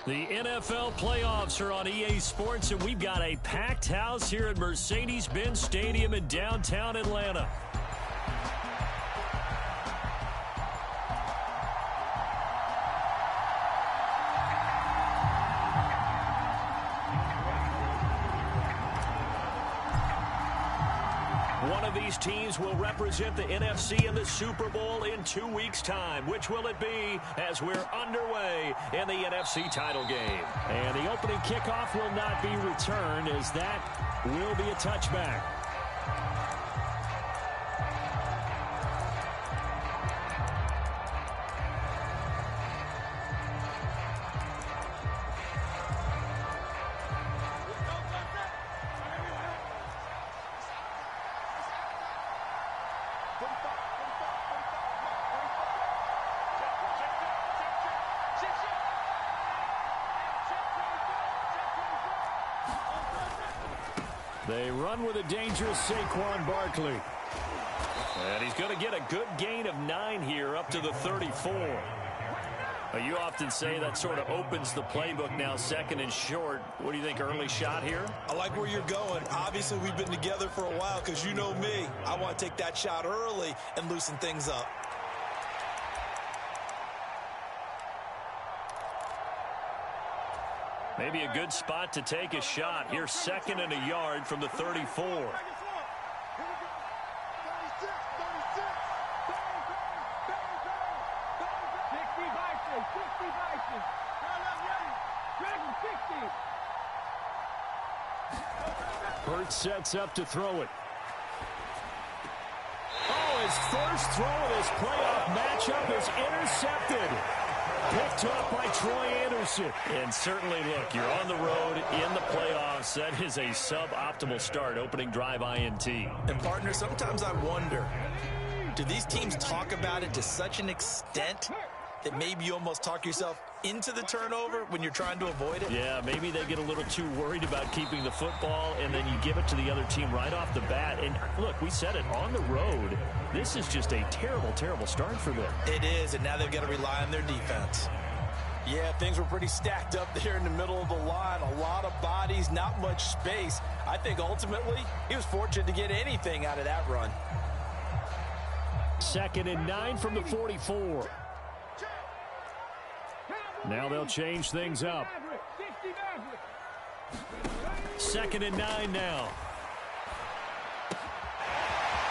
The NFL playoffs are on EA Sports, and we've got a packed house here at Mercedes-Benz Stadium in downtown Atlanta. One of these teams will represent the NFC in the Super Bowl in 2 weeks' time. Which will it be as we're underway in the NFC title game? And the opening kickoff will not be returned, as that will be a touchback. They run with a dangerous Saquon Barkley. And he's going to get a good gain of 9 here up to the 34. You often say that sort of opens the playbook now, second and short. What do you think, early shot here? I like where you're going. Obviously, we've been together for a while because you know me. I want to take that shot early and loosen things up. Maybe a good spot to take a shot. Here's second and a yard from the 34. Hurt sets up to throw it. Oh, his first throw of his playoff matchup is intercepted. Picked up by Troy Anderson. And certainly, look, you're on the road in the playoffs. That is a suboptimal start, opening drive INT. And, partner, sometimes I wonder, do these teams talk about it to such an extent that maybe you almost talk yourself into the turnover when you're trying to avoid it? Yeah, maybe they get a little too worried about keeping the football, and then you give it to the other team right off the bat. And, look, we said it, on the road, this is just a terrible, terrible start for them. It is, and now they've got to rely on their defense. Yeah, things were pretty stacked up there in the middle of the line. A lot of bodies, not much space. I think ultimately he was fortunate to get anything out of that run. Second and 9 from the 44. Now they'll change things up. Second and 9 now.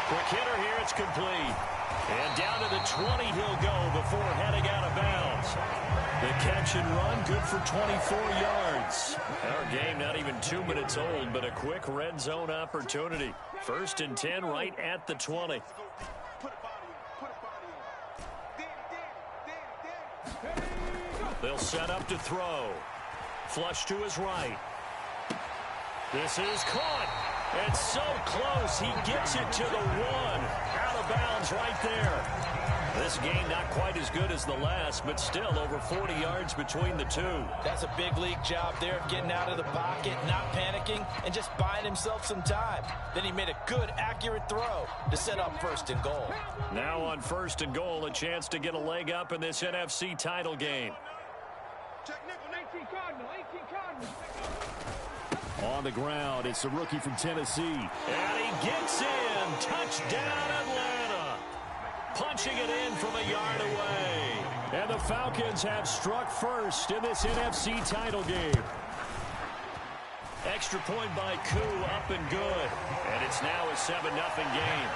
Quick hitter here, it's complete. And down to the 20 he'll go before heading out of bounds. The catch and run, good for 24 yards. Our game not even 2 minutes old, but a quick red zone opportunity. 1st and 10 right at the 20. They'll set up to throw. Flush to his right. This is caught. It's so close. He gets it to the 1. Out of bounds right there. This game not quite as good as the last, but still over 40 yards between the two. That's a big league job there of getting out of the pocket, not panicking, and just buying himself some time. Then he made a good, accurate throw to set up 1st and goal. Now on 1st and goal, a chance to get a leg up in this NFC title game. Check nickel, 18 Cardinal, 18 Cardinal. On the ground, it's the rookie from Tennessee. And he gets in. Touchdown, Atlanta. Punching it in from a yard away. And the Falcons have struck first in this NFC title game. Extra point by Koo, up and good. And it's now a 7-0 game.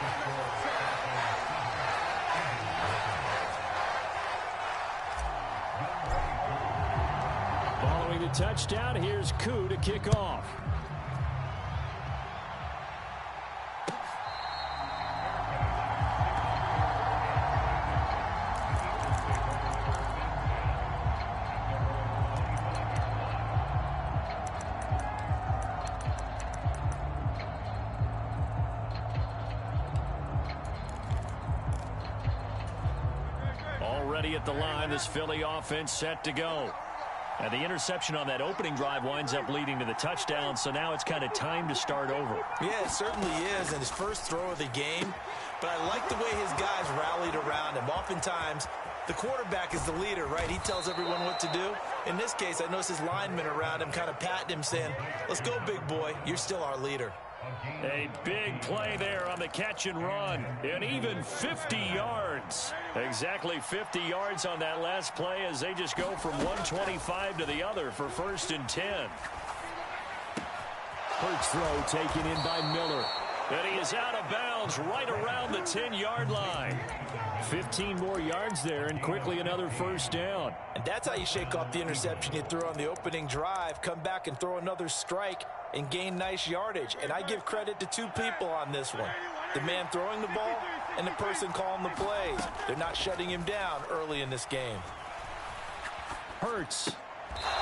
Following the touchdown, here's Koo to kick off. Already at the line, this Philly offense set to go. And the interception on that opening drive winds up leading to the touchdown, so now it's kind of time to start over. Yeah, it certainly is, and his first throw of the game. But I like the way his guys rallied around him. Oftentimes, the quarterback is the leader, right? He tells everyone what to do. In this case, I noticed his linemen around him kind of patting him, saying, let's go, big boy. You're still our leader. A big play there on the catch and run. And even 50 yards. Exactly 50 yards on that last play as they just go from 125 to the other for 1st and 10. Hurts throw taken in by Miller. And he is out of bounds right around the 10-yard line. 15 more yards there and quickly another 1st down. And that's how you shake off the interception you threw on the opening drive. Come back and throw another strike and gain nice yardage. And I give credit to two people on this one. The man throwing the ball and the person calling the plays. They're not shutting him down early in this game. Hurts.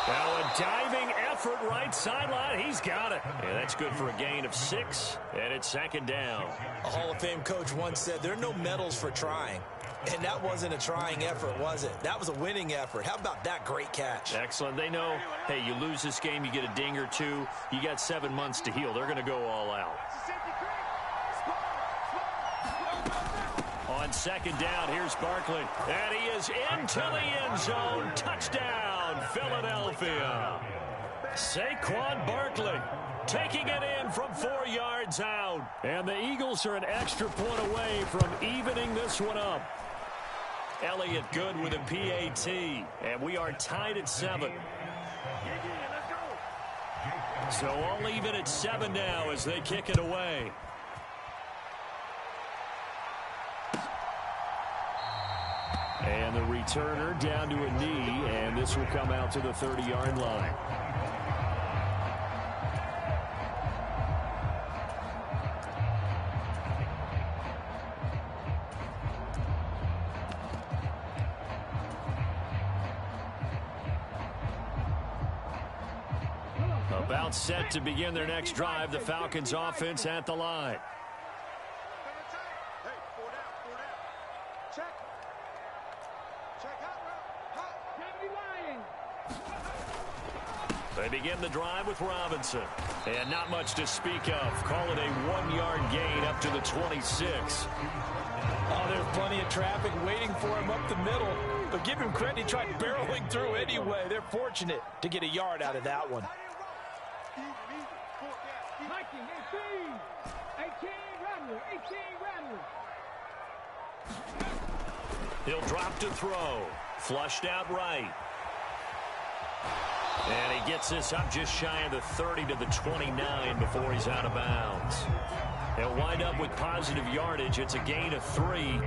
Now a diving effort right sideline. He's got it. Yeah, that's good for a gain of 6. And it's 2nd down. A Hall of Fame coach once said there are no medals for trying. And that wasn't a trying effort, was it? That was a winning effort. How about that great catch? Excellent. They know, hey, you lose this game, you get a ding or two. You got 7 months to heal. They're going to go all out. On 2nd down, here's Barkley. And he is into the end zone. Touchdown, Philadelphia. Saquon Barkley taking it in from 4 yards out. And the Eagles are an extra point away from evening this one up. Elliott good with a PAT. And we are tied at 7. So all even at 7 now as they kick it away. And the returner down to a knee, and this will come out to the 30-yard line. About set to begin their next drive, the Falcons offense at the line. They begin the drive with Robinson. And not much to speak of. Call it a 1-yard gain up to the 26. Oh, there's plenty of traffic waiting for him up the middle. But give him credit, he tried barreling through anyway. They're fortunate to get a yard out of that one. 18 Rattler. He'll drop to throw. Flushed out right. And he gets this up just shy of the 30 to the 29 before he's out of bounds. They'll wind up with positive yardage. It's a gain of 3,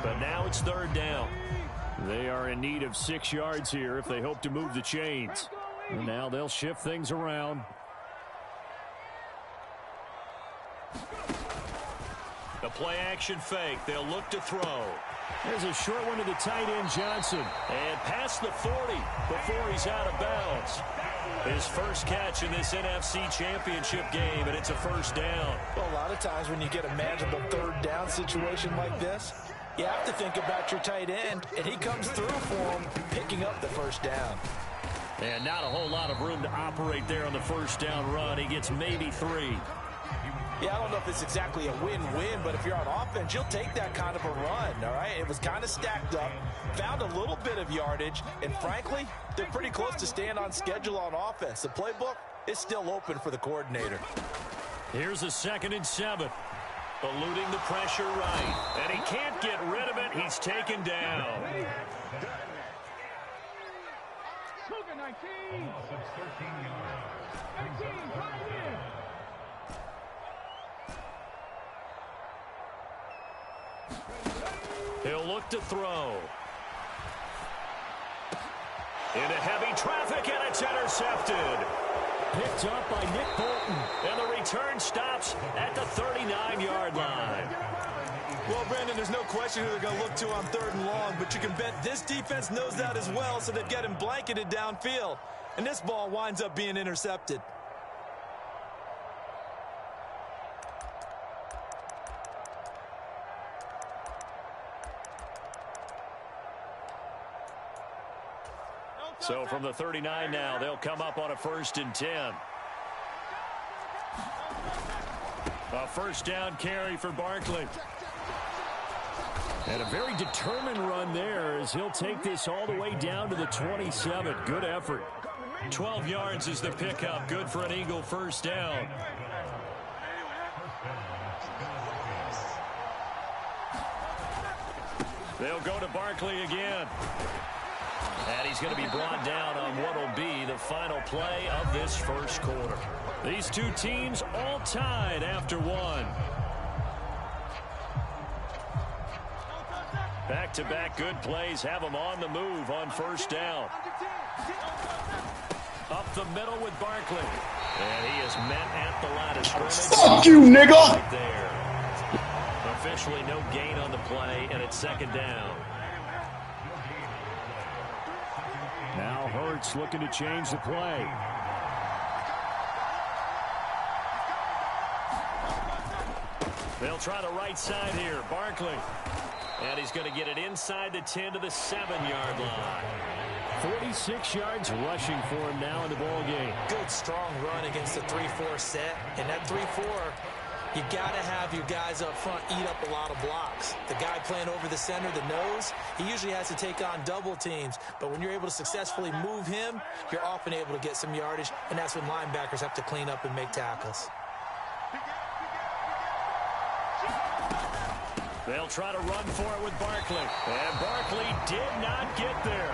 but now it's 3rd down. They are in need of 6 yards here if they hope to move the chains. And now they'll shift things around. A play-action fake. They'll look to throw. There's a short one to the tight end, Johnson. And past the 40 before he's out of bounds. His first catch in this NFC Championship game, and it's a 1st down. Well, a lot of times when you get a manageable 3rd down situation like this, you have to think about your tight end, and he comes through for him, picking up the 1st down. And not a whole lot of room to operate there on the 1st down run. He gets maybe 3. Yeah, I don't know if it's exactly a win-win, but if you're on offense, you'll take that kind of a run, all right? It was kind of stacked up, found a little bit of yardage, and frankly, they're pretty close to staying on schedule on offense. The playbook is still open for the coordinator. Here's a 2nd and 7. Eluding the pressure right, and he can't get rid of it. He's taken down. 19. He'll look to throw. Into heavy traffic, and it's intercepted. Picked up by Nick Bolton, and the return stops at the 39-yard line. Well, Brandon, there's no question who they're going to look to on 3rd and long, but you can bet this defense knows that as well, so they've got him blanketed downfield. And this ball winds up being intercepted. So from the 39 now, they'll come up on a 1st and 10. A 1st down carry for Barkley. And a very determined run there as he'll take this all the way down to the 27. Good effort. 12 yards is the pickup. Good for an Eagle 1st down. They'll go to Barkley again. And he's going to be brought down on what will be the final play of this 1st quarter. These two teams all tied after 1. Back-to-back good plays have them on the move on 1st down. Up the middle with Barkley. And he is met at the line of scrimmage. Fuck you, nigga! Right there. Officially no gain on the play, and it's 2nd down. Now Hurts looking to change the play. They'll try the right side here. Barkley. And he's going to get it inside the 10 to the 7-yard line. 46 yards rushing for him now in the ball game. Good, strong run against the 3-4 set. And that 3-4, you got to have your guys up front eat up a lot of blocks. The guy playing over the center, the nose, he usually has to take on double teams. But when you're able to successfully move him, you're often able to get some yardage. And that's when linebackers have to clean up and make tackles. They'll try to run for it with Barkley. And Barkley did not get there.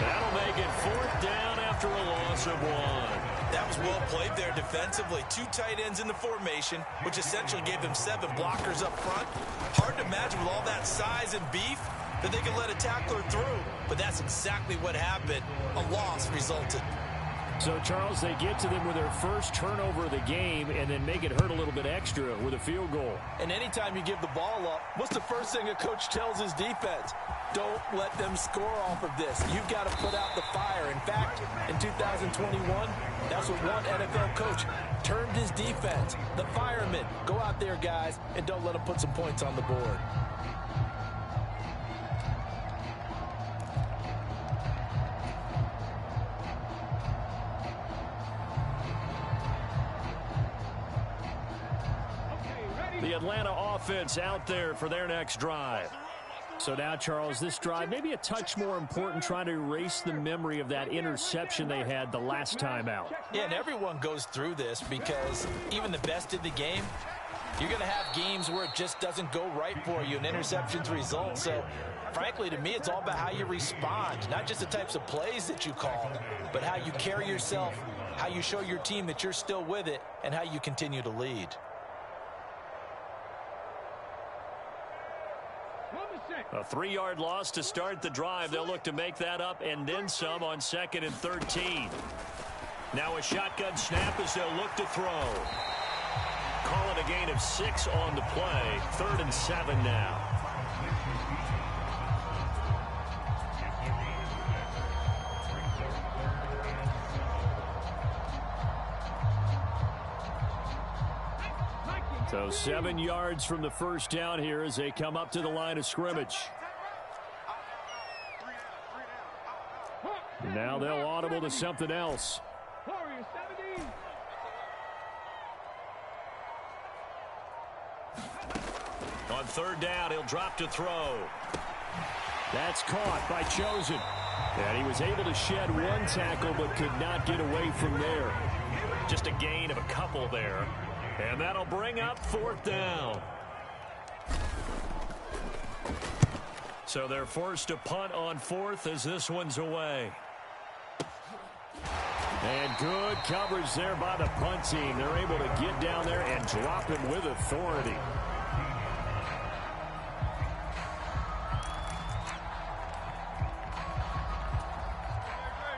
That'll make it 4th down after a loss of 1. That was well played there defensively. 2 tight ends in the formation, which essentially gave them 7 blockers up front. Hard to imagine with all that size and beef that they could let a tackler through. But that's exactly what happened. A loss resulted. So, Charles, they get to them with their first turnover of the game and then make it hurt a little bit extra with a field goal. And anytime you give the ball up, what's the first thing a coach tells his defense? Don't let them score off of this. You've got to put out the fire. In fact, in 2021, that's what one NFL coach termed his defense. The firemen. Go out there, guys, and don't let them put some points on the board. The Atlanta offense out there for their next drive. So now, Charles, this drive maybe a touch more important, trying to erase the memory of that interception they had the last time out. Yeah, and everyone goes through this because even the best in the game, you're going to have games where it just doesn't go right for you and interceptions result. So, frankly, to me, it's all about how you respond, not just the types of plays that you call, but how you carry yourself, how you show your team that you're still with it, and how you continue to lead. A 3-yard loss to start the drive. They'll look to make that up and then some on 2nd and 13. Now a shotgun snap as they'll look to throw. Call it a gain of 6 on the play. 3rd and 7 now. So 7 yards from the first down here as they come up to the line of scrimmage. Now they'll audible to something else. On 3rd down, he'll drop to throw. That's caught by Chosen. And he was able to shed 1 tackle but could not get away from there. Just a gain of a couple there. And that'll bring up 4th down. So they're forced to punt on 4th as this one's away. And good coverage there by the punt team. They're able to get down there and drop him with authority.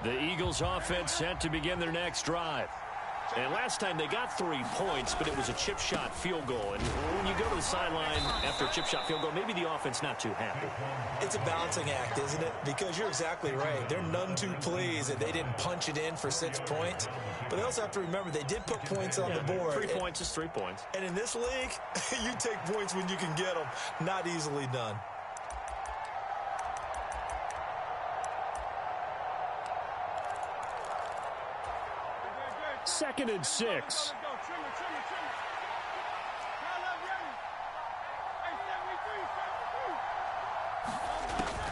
The Eagles offense set to begin their next drive. And last time they got 3 points, but it was a chip shot field goal. And when you go to the sideline after a chip shot field goal, maybe the offense not too happy. It's a balancing act, isn't it? Because you're exactly right. They're none too pleased that they didn't punch it in for 6 points. But they also have to remember they did put points on the board. 3 points is 3 points. And in this league, you take points when you can get them. Not easily done. Second and 6.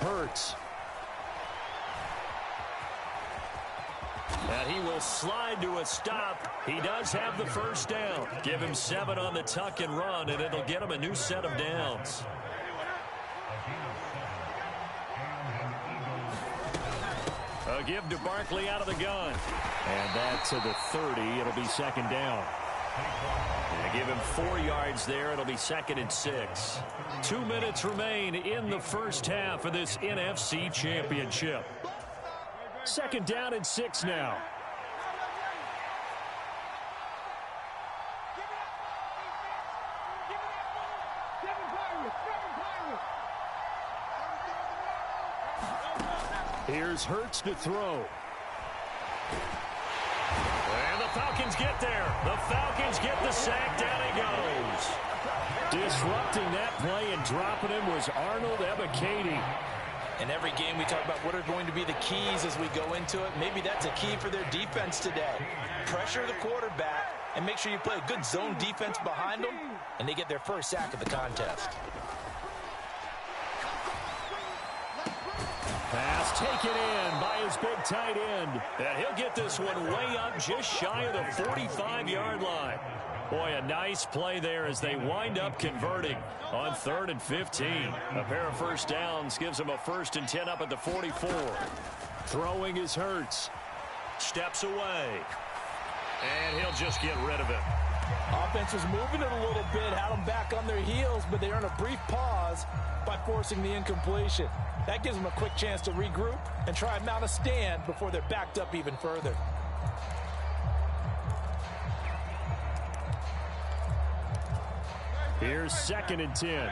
Hurts. And he will slide to a stop. He does have the first down. Give him 7 on the tuck and run, and it'll get him a new set of downs. A give to Barkley out of the gun. And that to the 30. It'll be 2nd down. And give him 4 yards there. It'll be 2nd and 6. 2 minutes remain in the first half of this NFC Championship. 2nd down and 6 now. Here's Hurts to throw. And the Falcons get there. The Falcons get the sack. Down he goes. Disrupting that play and dropping him was Arnold Ebiketie. In every game we talk about what are going to be the keys as we go into it. Maybe that's a key for their defense today. Pressure the quarterback and make sure you play a good zone defense behind them, and they get their first sack of the contest. Pass taken in by his big tight end. And he'll get this one way up just shy of the 45-yard line. Boy, a nice play there as they wind up converting on 3rd and 15. A pair of first downs gives them a 1st and 10 up at the 44. Throwing is Hurts. Steps away. And he'll just get rid of it. Offense was moving it a little bit, had them back on their heels, but they earn a brief pause by forcing the incompletion. That gives them a quick chance to regroup and try and mount a stand before they're backed up even further. Here's 2nd and 10.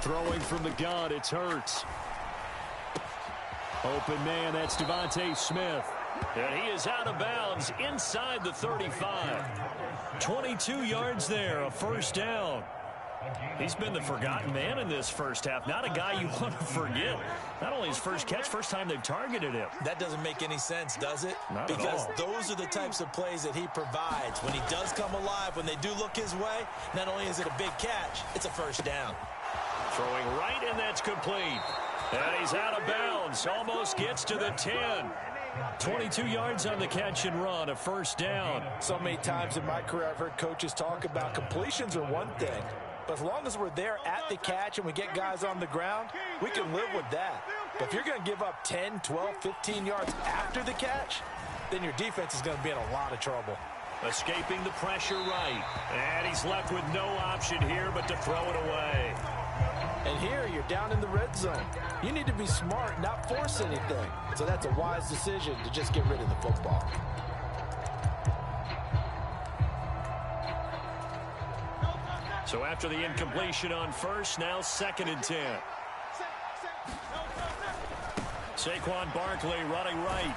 Throwing from the gun, it's Hurts. Open man, that's Devontae Smith. And he is out of bounds inside the 35. 22 yards there, a first down. He's been the forgotten man in this first half. Not a guy you want to forget. Not only his first catch, first time they've targeted him. That doesn't make any sense, does it? Not because at all. Those are the types of plays that he provides. When he does come alive, when they do look his way, not only is it a big catch, it's a first down. Throwing right, and that's complete. And he's out of bounds. Almost gets to the 10. 22 yards on the catch and run, a first down. So many times in my career I've heard coaches talk about completions are one thing, but as long as we're there at the catch and we get guys on the ground, we can live with that. But if you're going to give up 10, 12, 15 yards after the catch, then your defense is going to be in a lot of trouble. Escaping the pressure right. And he's left with no option here but to throw it away. And here you're down in the red zone. You need to be smart, not force anything. So that's a wise decision to just get rid of the football. So after the incompletion on first, now 2nd and 10. Saquon Barkley running right.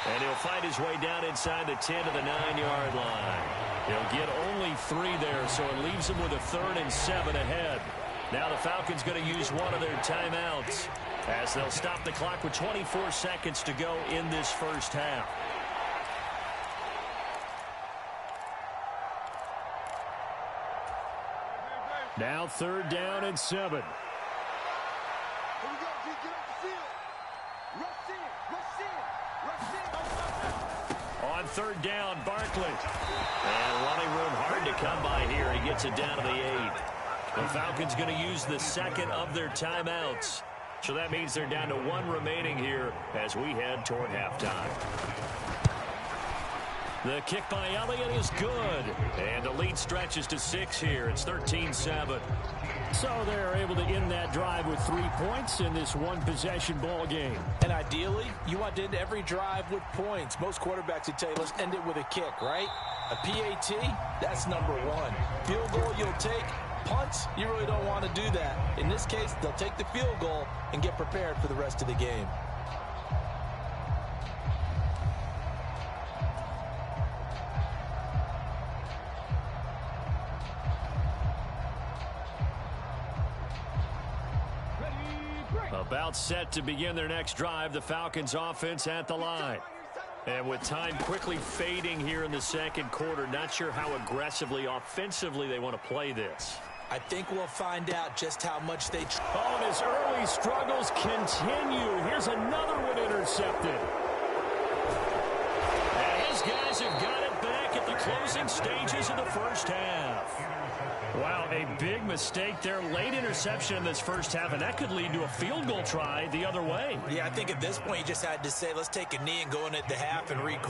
And he'll find his way down inside the 10 to the 9-yard line. He'll get only 3 there, so it leaves him with a 3rd and 7 ahead. Now the Falcons going to use one of their timeouts as they'll stop the clock with 24 seconds to go in this first half. Now 3rd down and 7. On 3rd down, Barkley. And running room hard to come by here. He gets it down to the 8. The Falcons going to use the 2nd of their timeouts. So that means they're down to 1 remaining here as we head toward halftime. The kick by Elliott is good. And the lead stretches to 6 here. It's 13-7. So they're able to end that drive with 3 points in this one-possession ball game. And ideally, you want to end every drive with points. Most quarterbacks would tell you, let's end it with a kick, right? A PAT, that's number 1. Field goal you'll take. Punts, you really don't want to do that. In this case, they'll take the field goal and get prepared for the rest of the game. About set to begin their next drive, the Falcons offense at the line. And with time quickly fading here in the 2nd quarter, not sure how aggressively, offensively they want to play this. I think we'll find out just how much they try. Oh, and his early struggles continue. Here's another one intercepted. And his guys have got it back at the closing stages of the first half. Wow, a big mistake there. Late interception in this first half, and that could lead to a field goal try the other way. Yeah, I think at this point you just had to say, let's take a knee and go in at the half and regroup.